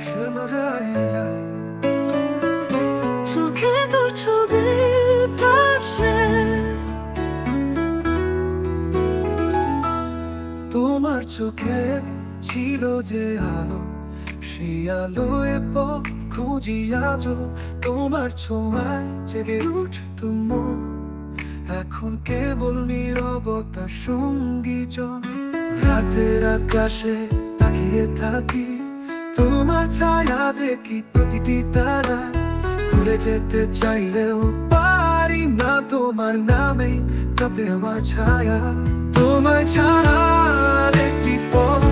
সে মজা হারিয়ে যায়। চোখে তোর ছবি ভাসে, তোমার চোখে ছিল যে আলো, সেই আলোয় পথ খুঁজি আজও। তোমার ছোঁয়ায় জেগে উঠতো মন, এখন কেবল নীরবতা সঙ্গীজন। রাতের আকাশে তাকিয়ে থাকি, তোমার ছায়া দেখি প্রতিটি তারা। ভুলে যেতে চাইলেও পারি না, তোমার নামে কাঁপে আমার ছায়া। তোমায় ছাড়া আর একটি পথ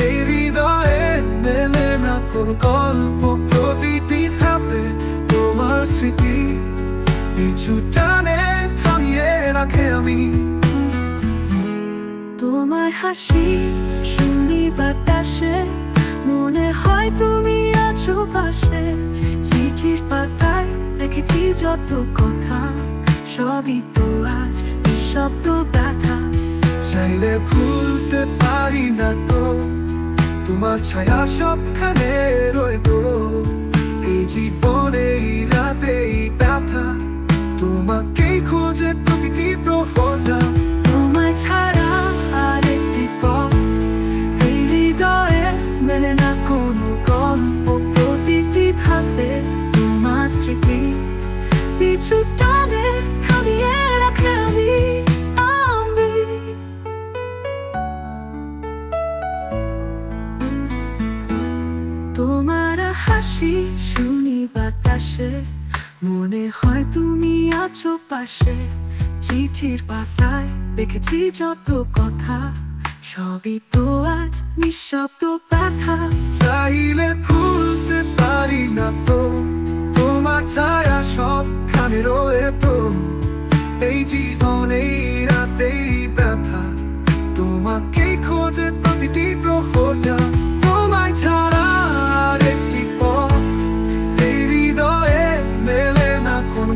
এই হৃদয়ে মেলে না কোন গল্প। প্রতিটি ধাপে তোমার স্মৃতি পিছু টানে থামিয়ে রাখে আমি। তোমার হাসি শুনি বাতাসে, মনে হয় তুমি আছো পাশে। চিঠির পাতায় রেখেছি যত কথা, সবই তো আজ নিঃশব্দ ব্যথা। চাইলে ভুলতে পারি না তো, তোমার ছায়া সবখানে রইতো। এই জীবনে এই রাতে এই ব্যথা, তোমাকেই খোঁজে প্রতিটি প্রহরটা। তোমায় ছাড়া আর একটি পথ এই হৃদয়ে মেলে না কোনো গল্প। প্রতিটি ধাপে তোমার স্মৃতি পিছু টানে থামিয়ে রাখে আমি। তোমার হাসি শুনি বাতাসে, মনে হয় তুমি আছো পাশে। চিঠির পাতায় দেখেছি যত কথা, সবই তো আজ নিঃশব্দ ব্যথা। চাইলে ভুলতে পারি না তো, তোমার ছায়া সবখানে রয়েতো। এই জীবনে এই রাতে এই ব্যথা, তোমাকেই খোঁজে প্রতিটি প্রহরটা। তোমায় ছাড়া আর একটি পথ এই হৃদয়ে মেলে না কোন